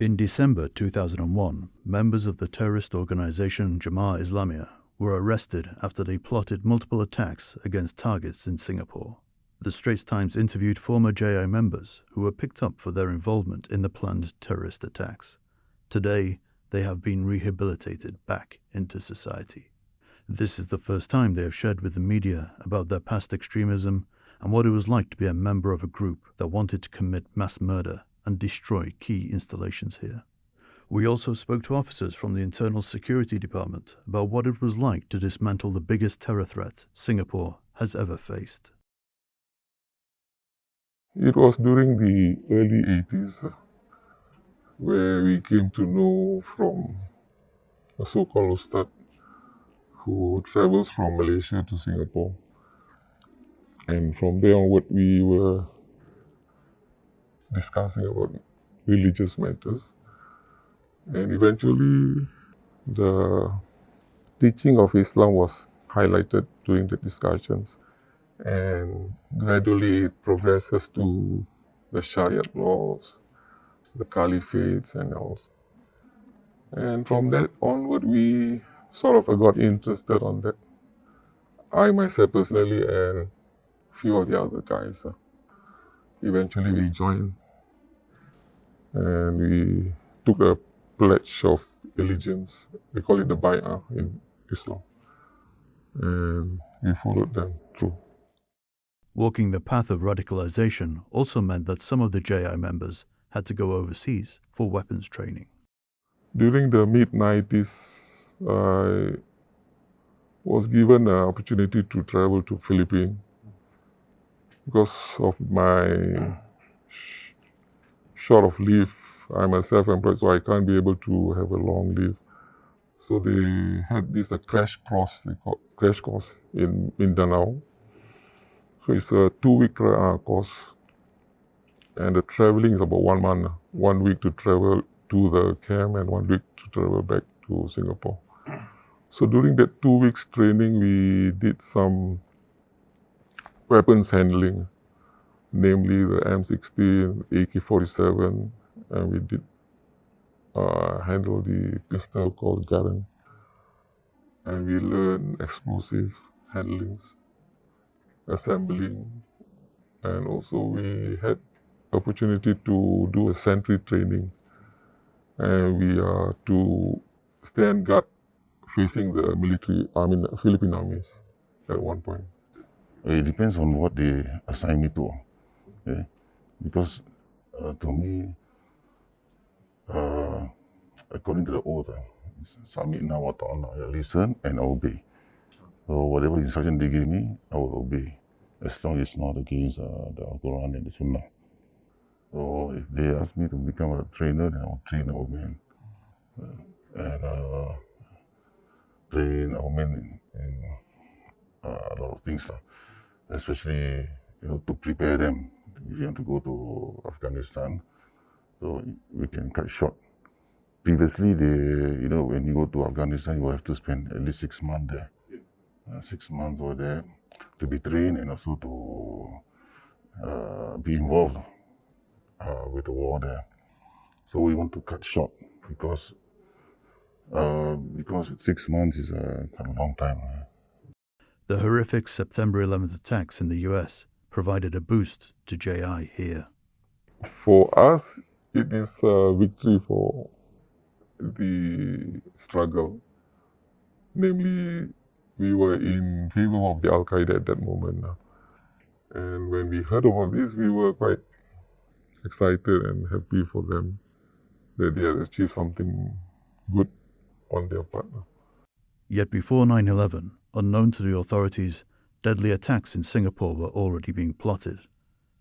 In December 2001, members of the terrorist organization Jemaah Islamiyah were arrested after they plotted multiple attacks against targets in Singapore. The Straits Times interviewed former JI members who were picked up for their involvement in the planned terrorist attacks. Today, they have been rehabilitated back into society. This is the first time they have shared with the media about their past extremism and what it was like to be a member of a group that wanted to commit mass murder and destroy key installations here. We also spoke to officers from the Internal Security Department about what it was like to dismantle the biggest terror threat Singapore has ever faced. It was during the early 80s where we came to know from a so-called Ustad who travels from Malaysia to Singapore. And from there onward, we were discussing about religious matters. And eventually, the teaching of Islam was highlighted during the discussions. And gradually it progresses to the Sharia laws, the caliphates and all. And from that onward, we sort of got interested on that. I myself personally and a few of the other guys, eventually we joined and we took a pledge of allegiance. They call it the Bai'ah in Islam. And we followed them through. Walking the path of radicalization also meant that some of the JI members had to go overseas for weapons training. During the mid-90s, I was given an opportunity to travel to Philippines because of my short of leave. I'm a self-employed, so I can't be able to have a long leave. So they had this crash course in Mindanao. So it's a 2-week course, and the traveling is about 1 month. 1 week to travel to the camp and 1 week to travel back to Singapore. So during that 2 weeks training, we did some weapons handling, namely the M16, AK-47, and we did handle the pistol called Garand. And we learned explosive handlings, assembling, and also we had opportunity to do a sentry training, and we are to stand guard facing the Philippine armies at one point. It depends on what they assign me to, okay? Because to me, according to the oath, Sami'na wa ta'ana, I listen and obey. So whatever instruction they give me, I will obey, as long as it's not against the Quran and the Sunnah. So if they ask me to become a trainer, then I'll train our men. And train our men in a lot of things, especially to prepare them. If you want to go to Afghanistan, so we can cut short. Previously, when you go to Afghanistan, you will have to spend at least 6 months there. 6 months over there to be trained and also to be involved with the war there. So we want to cut short because 6 months is quite a long time. The horrific September 11th attacks in the US provided a boost to JI here. For us, it is a victory for the struggle. Namely, we were in favor of the Al-Qaeda at that moment. And when we heard about this, we were quite excited and happy for them that they had achieved something good on their part. Yet before 9/11, unknown to the authorities, deadly attacks in Singapore were already being plotted.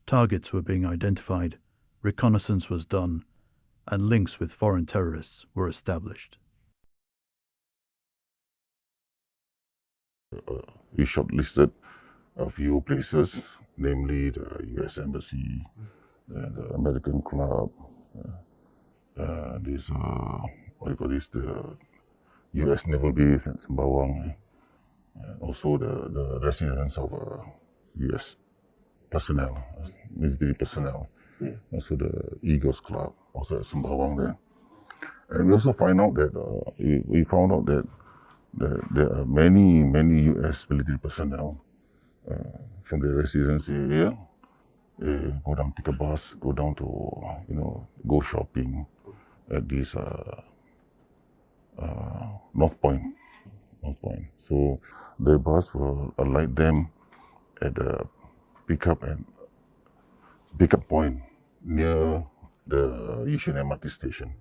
Targets were being identified, reconnaissance was done, and links with foreign terrorists were established. We shortlisted a few places, namely the US Embassy, the American Club, the US Naval Base at Sembawang, and also the residence of US personnel, military personnel, also the Eagles Club, also at Sembawang there. And we also find out that we found out that there are many U.S. military personnel from the residence area. Go down, take a bus, go down to go shopping at this North Point. So the bus will alight them at the pickup point near the Yishun MRT station.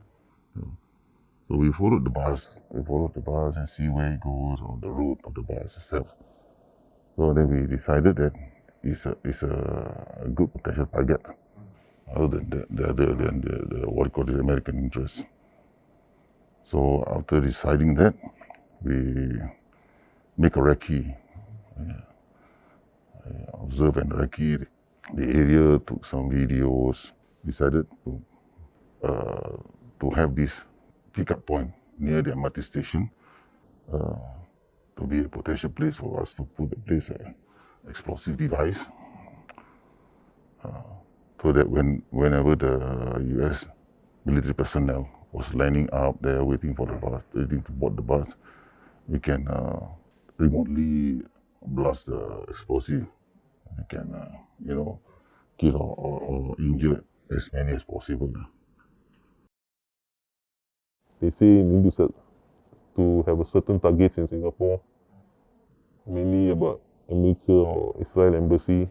So we followed the bus and see where it goes on the route of the bus itself. So then we decided that it's a good potential target, other than the what you call the American interest. So after deciding that, we make a recce, observe and recce the area, took some videos, decided to have this pickup point near the MRT station to be a potential place for us to put in place an explosive device, so that whenever the U.S. military personnel was lining up there waiting for the bus, waiting to board the bus, we can remotely blast the explosive. We can, kill or injure as many as possible. They say in Indusat to have a certain targets in Singapore, mainly about America or Israel embassy,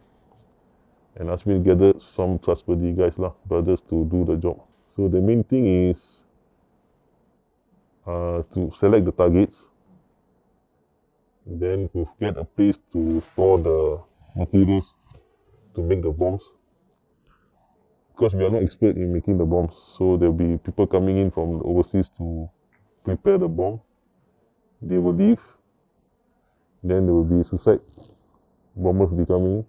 and asked me to gather some trustworthy guys, brothers, to do the job. So the main thing is to select the targets, and then to get a place to store the materials to make the bombs. Because we are not expert in making the bombs, so there will be people coming in from overseas to prepare the bomb. They will leave, then there will be suicide bombers will be coming,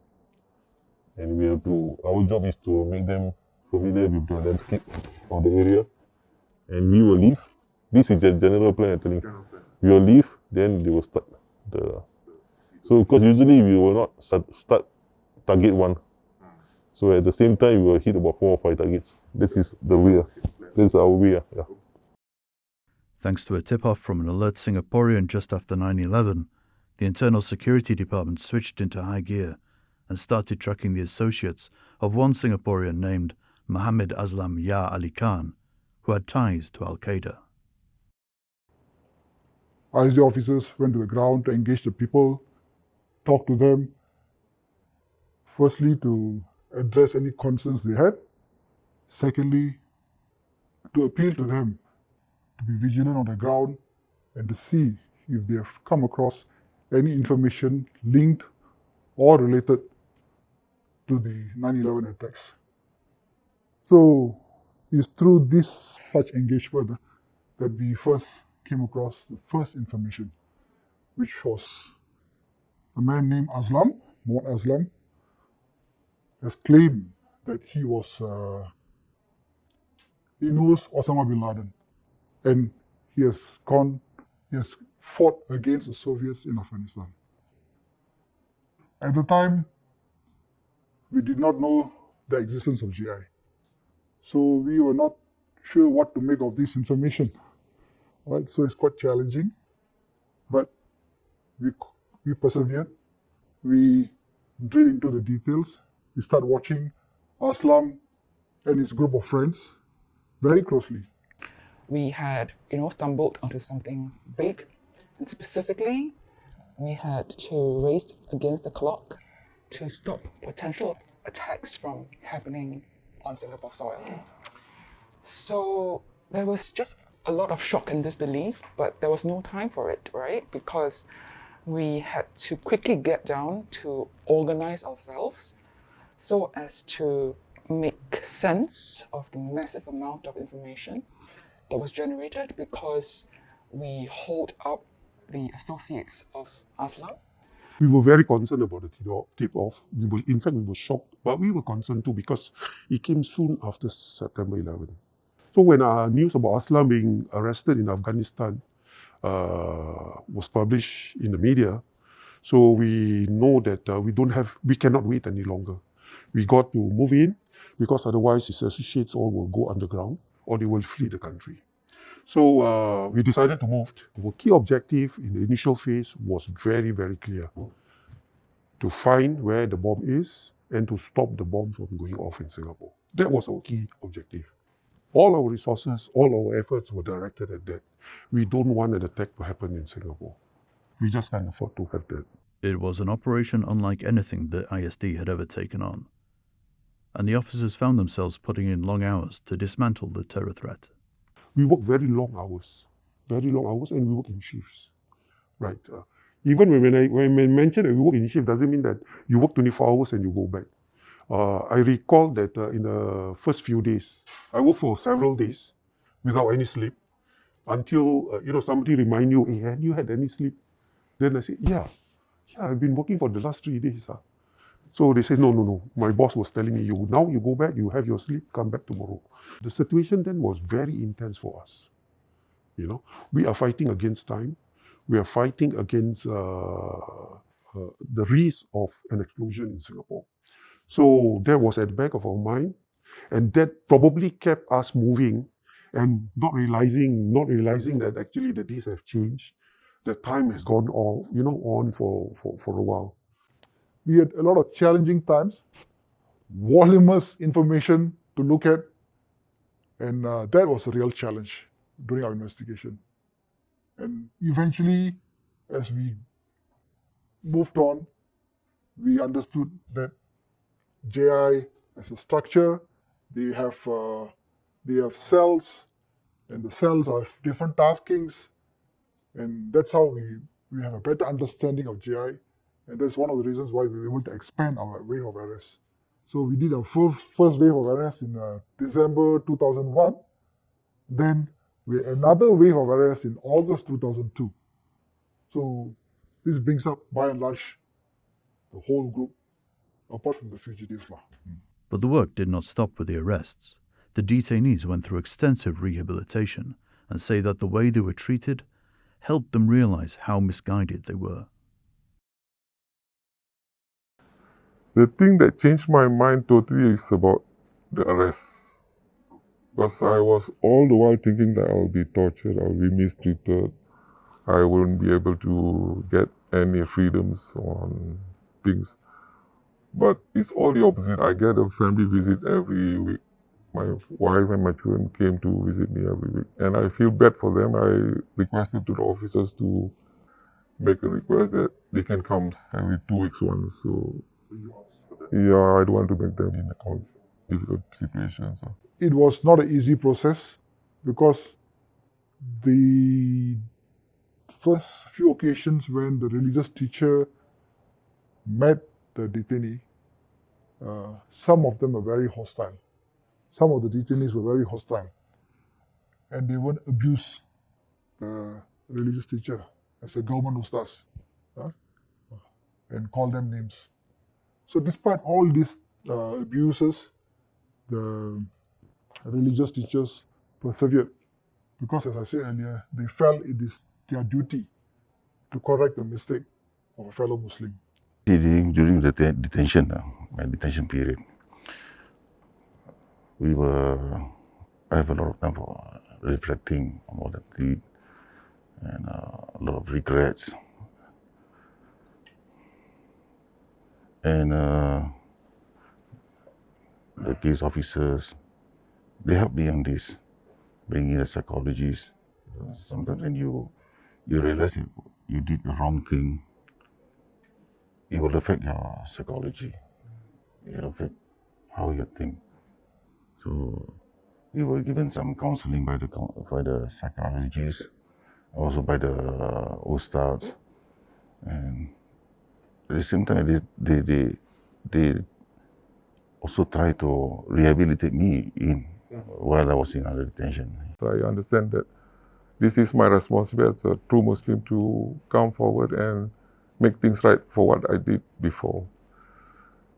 and we have to. Our job is to make them familiar with the landscape of the area, and we will leave. This is a general plan, I think. We will leave, then they will start the. So, because usually we will not start target one. So at the same time, we will hit about 4 or 5 targets. This is the way. This is our way. Yeah. Thanks to a tip-off from an alert Singaporean just after 9/11, the Internal Security Department switched into high gear and started tracking the associates of one Singaporean named Mohammed Aslam Ya Ali Khan, who had ties to Al-Qaeda. ISD officers went to the ground to engage the people, talk to them, firstly to address any concerns they had, secondly to appeal to them to be vigilant on the ground and to see if they have come across any information linked or related to the 9/11 attacks. So it's through this such engagement that we first came across the first information, which was a man named Aslam, Muhammad Aslam, has claimed that he knows Osama bin Laden, and he has fought against the Soviets in Afghanistan. At the time, we did not know the existence of GI, so we were not sure what to make of this information. Right, so it's quite challenging, but we persevered. We drilled into the details. We start watching Aslam and his group of friends very closely. We had, stumbled onto something big, and specifically, we had to race against the clock to stop potential attacks from happening on Singapore soil. So there was just a lot of shock and disbelief, but there was no time for it, right? Because we had to quickly get down to organize ourselves so as to make sense of the massive amount of information that was generated, because we hold up the associates of Aslam. We were very concerned about the tip-off. In fact, we were shocked, but we were concerned too because it came soon after September 11. So when news about Aslam being arrested in Afghanistan was published in the media, so we know that we cannot wait any longer. We got to move in, because otherwise his associates all will go underground or they will flee the country. So we decided to move. Our key objective in the initial phase was very, very clear. To find where the bomb is and to stop the bomb from going off in Singapore. That was our key objective. All our resources, all our efforts were directed at that. We don't want an attack to happen in Singapore. We just can't afford to have that. It was an operation unlike anything the ISD had ever taken on, and the officers found themselves putting in long hours to dismantle the terror threat. We work very long hours, and we work in shifts, right? Even when I mention that we work in shift, doesn't mean that you work 24 hours and you go back. I recall that in the first few days, I worked for several days without any sleep until somebody remind you, hey, have you had any sleep? Then I said, yeah, I've been working for the last 3 days. So they said, no. My boss was telling me, now you go back, you have your sleep, come back tomorrow. The situation then was very intense for us. We are fighting against time. We are fighting against the risk of an explosion in Singapore. So that was at the back of our mind, and that probably kept us moving and not realizing that actually the days have changed. The time has gone on for a while. We had a lot of challenging times, voluminous information to look at, and that was a real challenge during our investigation. And eventually, as we moved on, we understood that JI as a structure, they have cells, and the cells have different taskings, and that's how we have a better understanding of JI, and that's one of the reasons why we were able to expand our wave of arrests. So we did our first wave of arrests in December 2001, then we had another wave of arrests in August 2002. So this brings up, by and large, the whole group, apart from the fugitives. But the work did not stop with the arrests. The detainees went through extensive rehabilitation and say that the way they were treated helped them realize how misguided they were. The thing that changed my mind totally is about the arrests. Because I was all the while thinking that I'll be tortured, I'll be mistreated, I wouldn't be able to get any freedoms on things. But it's all the opposite. I get a family visit every week. My wife and my children came to visit me every week. And I feel bad for them. I requested to the officers to make a request that they can come every 2 weeks once. So, yeah, I don't want to make them in a difficult situation. So. It was not an easy process because the first few occasions when the religious teacher met the detainee, some of them were very hostile. Some of the detainees were very hostile, and they would abuse the religious teacher as a government ustaz, and call them names. So despite all these abuses, the religious teachers persevered because, as I said earlier, they felt it is their duty to correct the mistake of a fellow Muslim. During the detention, my detention period, I have a lot of time for reflecting on what I did and a lot of regrets. And the case officers, they helped me on this, bringing the psychologists. Sometimes when you realize you did the wrong thing, it will affect your psychology. It will affect how you think. So we were given some counseling by the psychologists, also by the ustads, and at the same time they also try to rehabilitate me while I was in under detention. So I understand that this is my responsibility as a true Muslim to come forward and make things right for what I did before.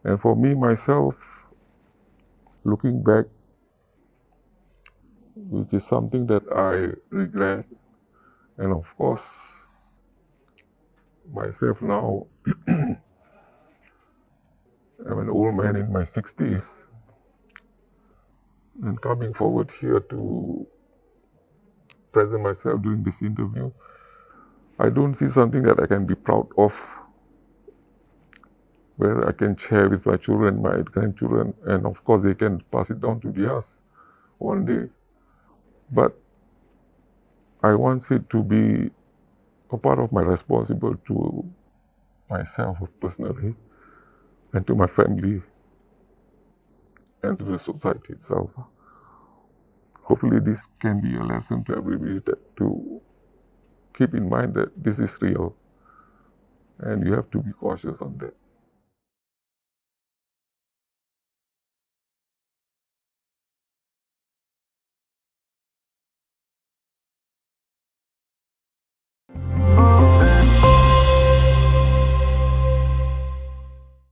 And for me, myself, looking back, which is something that I regret, and of course, myself now, I'm an old man in my 60s, and coming forward here to present myself during this interview. I don't see something that I can be proud of, where I can share with my children, my grandchildren, and of course they can pass it down to theirs one day. But I want it to be a part of my responsibility to myself personally, and to my family, and to the society itself. Hopefully this can be a lesson to everybody to keep in mind that this is real, and you have to be cautious on that.